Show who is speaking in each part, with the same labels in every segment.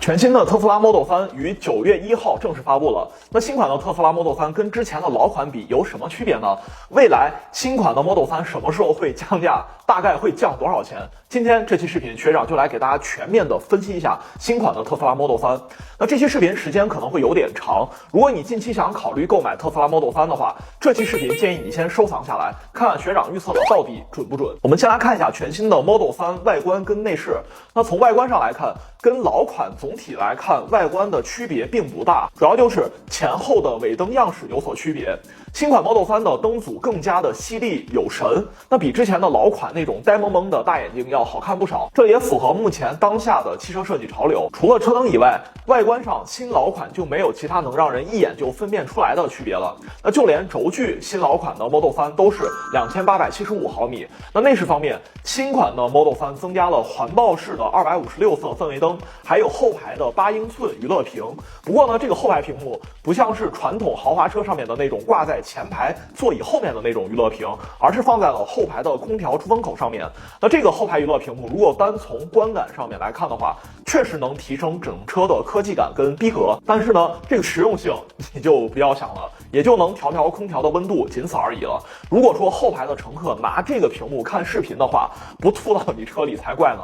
Speaker 1: 全新的特斯拉 Model 3于9月1号正式发布了。那新款的特斯拉 Model 3跟之前的老款比有什么区别呢？未来新款的 Model 3什么时候会降价？大概会降多少钱？今天这期视频学长就来给大家全面的分析一下新款的特斯拉 Model 3。那这期视频时间可能会有点长，如果你近期想考虑购买特斯拉 Model 3的话，这期视频建议你先收藏下来，看看学长预测的到底准不准。我们先来看一下全新的 Model 3外观跟内饰。那从外观上来看，跟老款总体来看，外观的区别并不大，主要就是前后的尾灯样式有所区别。新款 Model 3的灯组更加的犀利有神，那比之前的老款那种呆萌萌的大眼睛要好看不少，这也符合目前当下的汽车设计潮流。除了车灯以外，外观上新老款就没有其他能让人一眼就分辨出来的区别了。那就连轴距，新老款的 Model 3都是2875毫米。那内饰方面，新款的 Model 3增加了环抱式的256色氛围灯，还有后排的8英寸娱乐屏。不过呢，这个后排屏幕不像是传统豪华车上面的那种挂在前排座椅后面的那种娱乐屏，而是放在了后排的空调出风口上面。那这个后排娱乐屏幕，如果单从观感上面来看的话，确实能提升整车的科技感跟逼格，但是呢，这个实用性你就不要想了，也就能调空调的温度，仅此而已了。如果说后排的乘客拿这个屏幕看视频的话，不吐到你车里才怪呢。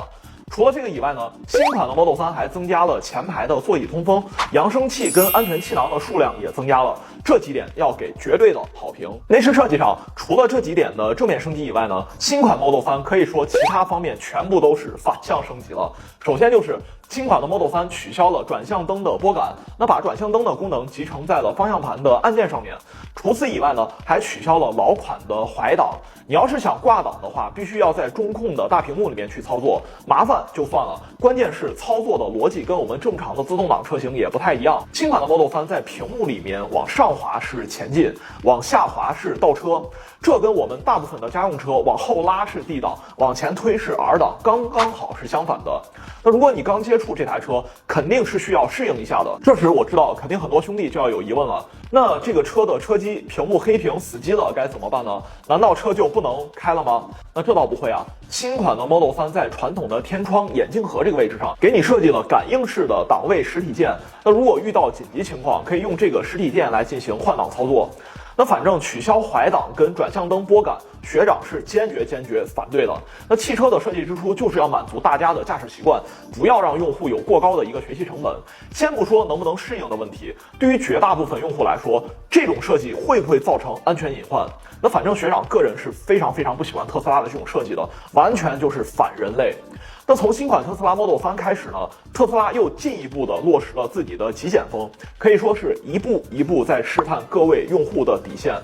Speaker 1: 除了这个以外呢，新款的 Model 3还增加了前排的座椅通风，扬声器跟安全气囊的数量也增加了，这几点要给绝对的好评。内饰设计上，除了这几点的正面升级以外呢，新款 Model 3可以说其他方面全部都是反向升级了。首先就是新款的 Model 3取消了转向灯的拨杆，那把转向灯的功能集成在了方向盘的按键上面。除此以外呢，还取消了老款的怀档。你要是想挂档的话，必须要在中控的大屏幕里面去操作，麻烦就算了，关键是操作的逻辑跟我们正常的自动挡车型也不太一样。新款的 Model 3在屏幕里面往上滑是前进，往下滑是倒车，这跟我们大部分的家用车往后拉是 D 档，往前推是 R 档，刚刚好是相反的。那如果你刚接触这台车，肯定是需要适应一下的。这时我知道肯定很多兄弟就要有疑问了，那这个车的车机屏幕黑屏死机了该怎么办呢？难道车就不能开了吗？那这倒不会啊，新款的 Model 3在传统的天窗眼镜盒这个位置上给你设计了感应式的档位实体键，那如果遇到紧急情况，可以用这个实体键来进行换挡操作。那反正取消怀档跟转向灯拨杆，学长是坚决反对的。那汽车的设计之初就是要满足大家的驾驶习惯，不要让用户有过高的一个学习成本。先不说能不能适应的问题，对于绝大部分用户来说，这种设计会不会造成安全隐患？那反正学长个人是非常不喜欢特斯拉的这种设计的，完全就是反人类。那从新款特斯拉 Model 3开始呢，特斯拉又进一步的落实了自己的极简风，可以说是一步一步在试探各位用户的底线。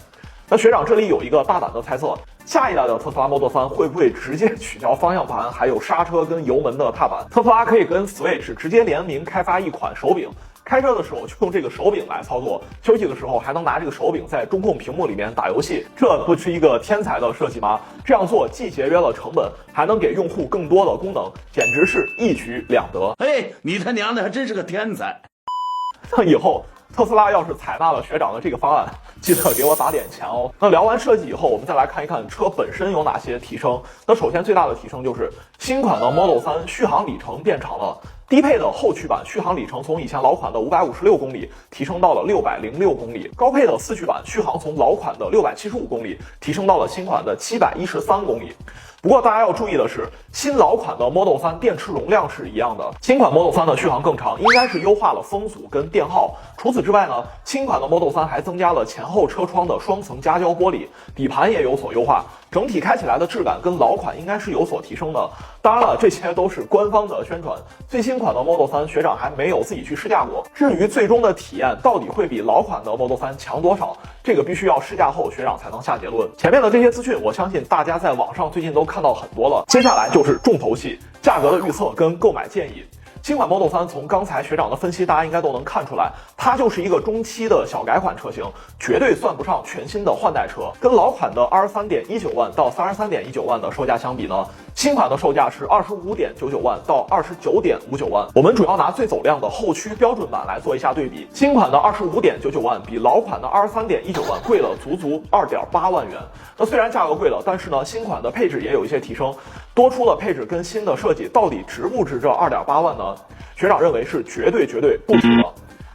Speaker 1: 那学长这里有一个大胆的猜测，下一代的特斯拉 Model 3会不会直接取消方向盘，还有刹车跟油门的踏板？特斯拉可以跟 Switch 直接联名开发一款手柄，开车的时候就用这个手柄来操作，休息的时候还能拿这个手柄在中控屏幕里面打游戏，这不是一个天才的设计吗？这样做既节约了成本，还能给用户更多的功能，简直是一举两得。
Speaker 2: 哎，你他娘的还真是个天才！
Speaker 1: 那以后特斯拉要是采纳了学长的这个方案，记得给我打点钱哦。那聊完设计以后，我们再来看一看车本身有哪些提升。那首先最大的提升就是新款的 Model 3续航里程变长了。低配的后驱版续航里程从以前老款的556公里提升到了606公里，高配的四驱版续航从老款的675公里提升到了新款的713公里。不过大家要注意的是，新老款的 Model 3电池容量是一样的，新款 Model 3的续航更长，应该是优化了风阻跟电耗。除此之外呢，新款的 Model 3还增加了前后车窗的双层夹胶玻璃，底盘也有所优化，整体开起来的质感跟老款应该是有所提升的。当然了，这些都是官方的宣传，最新款的 Model 3学长还没有自己去试驾过。至于最终的体验到底会比老款的 Model 3强多少，这个必须要试驾后学长才能下结论。前面的这些资讯，我相信大家在网上最近都看到很多了。接下来就是重头戏，价格的预测跟购买建议。新款 Model 3从刚才学长的分析，大家应该都能看出来，它就是一个中期的小改款车型，绝对算不上全新的换代车。跟老款的23.19万到33.19万的售价相比呢，新款的售价是25.99万到29.59万。我们主要拿最走量的后驱标准版来做一下对比，新款的25.99万比老款的23.19万贵了足足2.8万元。那虽然价格贵了，但是呢，新款的配置也有一些提升。多出的配置跟新的设计到底值不值这2.8万呢？学长认为是绝对不值的。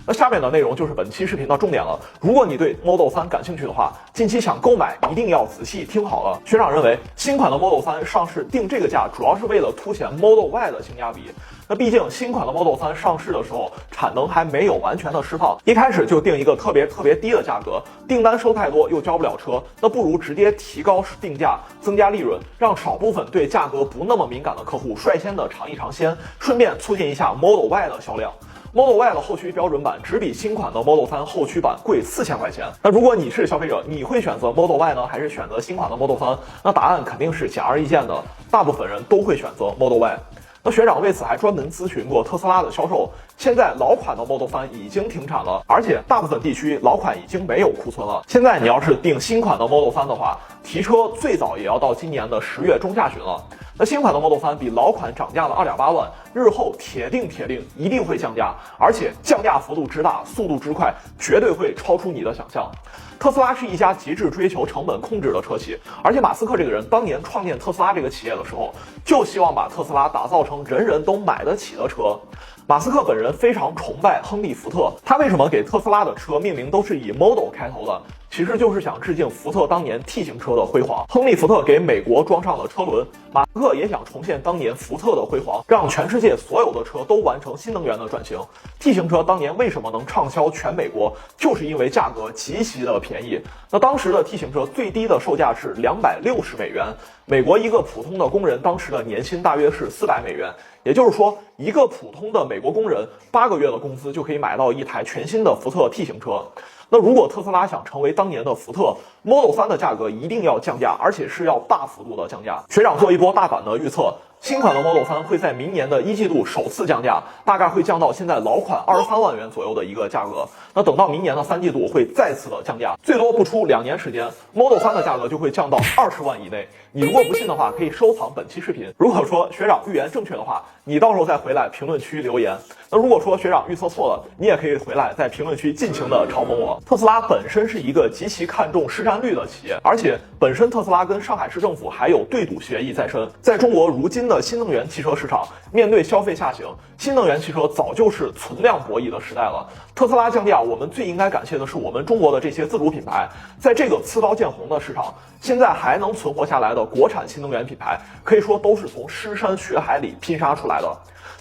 Speaker 1: 那下面的内容就是本期视频的重点了。如果你对 Model 3感兴趣的话，近期想购买一定要仔细听好了。学长认为，新款的 Model 3上市定这个价，主要是为了凸显 Model Y 的性价比。那毕竟新款的 Model 3上市的时候，产能还没有完全的释放，一开始就定一个特别低的价格，订单收太多又交不了车，那不如直接提高定价，增加利润，让少部分对价格不那么敏感的客户率先的尝一尝鲜，顺便促进一下 Model Y 的销量。Model Y 的后驱标准版只比新款的 Model 3后驱版贵4000块钱。那如果你是消费者，你会选择 Model Y 呢，还是选择新款的 Model 3？那答案肯定是显而易见的，大部分人都会选择 Model Y。那学长为此还专门咨询过特斯拉的销售，现在老款的 Model 3已经停产了，而且大部分地区老款已经没有库存了。现在你要是订新款的 Model 3的话，提车最早也要到今年的10月中下旬了。那新款的 Model 3比老款涨价了2.8万，日后铁定一定会降价，而且降价幅度之大，速度之快，绝对会超出你的想象。特斯拉是一家极致追求成本控制的车企，而且马斯克这个人当年创建特斯拉这个企业的时候，就希望把特斯拉打造成人人都买得起的车。马斯克本人非常崇拜亨利·福特，他为什么给特斯拉的车命名都是以 Model 开头的？其实就是想致敬福特当年 T 型车的辉煌。亨利·福特给美国装上了车轮，马斯克也想重现当年福特的辉煌，让全世界所有的车都完成新能源的转型。T 型车当年为什么能畅销全美国，就是因为价格极其的便宜。那当时的 T 型车最低的售价是260美元，美国一个普通的工人当时的年薪大约是400美元，也就是说，一个普通的美国工人8个月的工资就可以买到一台全新的福特 T 型车。那如果特斯拉想成为当年的福特， Model 3的价格一定要降价，而且是要大幅度的降价。学长做一波大胆的预测，新款的 Model 3会在明年的1季度首次降价，大概会降到现在老款23万元左右的一个价格。那等到明年的3季度会再次的降价，最多不出2年时间 ，Model 3的价格就会降到20万以内。你如果不信的话，可以收藏本期视频。如果说学长预言正确的话，你到时候再回来评论区留言。那如果说学长预测错了，你也可以回来在评论区尽情的嘲讽我。特斯拉本身是一个极其看重市占率的企业，而且本身特斯拉跟上海市政府还有对赌协议在身。在中国如今的新能源汽车市场，面对消费下行，新能源汽车早就是存量博弈的时代了。特斯拉降价，我们最应该感谢的是我们中国的这些自主品牌，在这个刺刀见红的市场，现在还能存活下来的国产新能源品牌，可以说都是从尸山血海里拼杀出来的。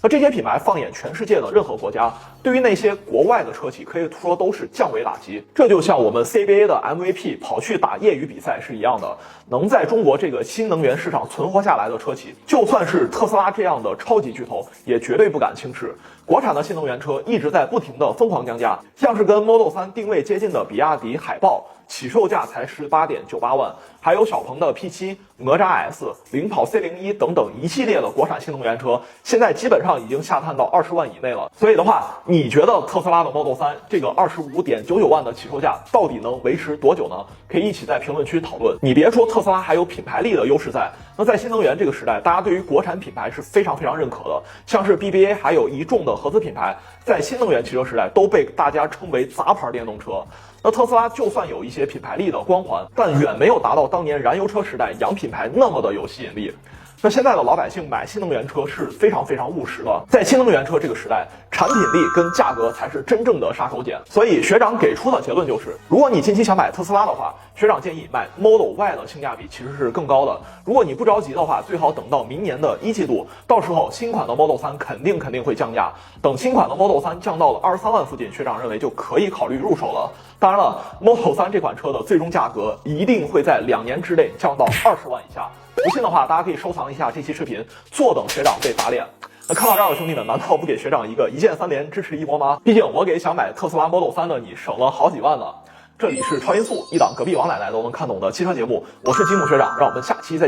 Speaker 1: 那这些品牌放眼全世界的任何国家，对于那些国外的车企可以说都是降维打击。这就像我们 CBA 的 MVP 跑去打业余比赛是一样的，能在中国这个新能源市场存活下来的车企，就算是特斯拉这样的超级巨头，也绝对不敢轻视。国产的新能源车一直在不停的疯狂降价，像是跟 Model 3定位接近的比亚迪海豹，起售价才18.98万，还有小鹏的 P7、哪吒 S、领跑 C01等等一系列的国产新能源车，现在基本上已经下探到20万以内了。所以的话，你觉得特斯拉的 Model 3这个25.99万的起售价到底能维持多久呢？可以一起在评论区讨论。你别说特斯拉还有品牌力的优势在，那在新能源这个时代，大家对于国产品牌是非常认可的，像是 BBA 还有一众的合资品牌，在新能源汽车时代都被大家称为杂牌电动车。那特斯拉就算有一些品牌力的光环，但远没有达到当年燃油车时代洋品牌那么的有吸引力。那现在的老百姓买新能源车是非常务实的，在新能源车这个时代，产品力跟价格才是真正的杀手锏。所以学长给出的结论就是，如果你近期想买特斯拉的话，学长建议买 Model Y 的性价比其实是更高的。如果你不着急的话，最好等到明年的1季度，到时候新款的 Model 3肯定会降价。等新款的 Model 3降到了23万附近，学长认为就可以考虑入手了。当然了 ，Model 3这款车的最终价格一定会在2年之内降到20万以下。不信的话，大家可以收藏一下这期视频，坐等学长被打脸。那看到这儿的兄弟们，难道不给学长一个一键3连支持一波吗？毕竟我给想买特斯拉 Model 3的你省了好几万呢。这里是超音速，一档隔壁王奶奶都能看懂的汽车节目，我是吉姆学长，让我们下期再见。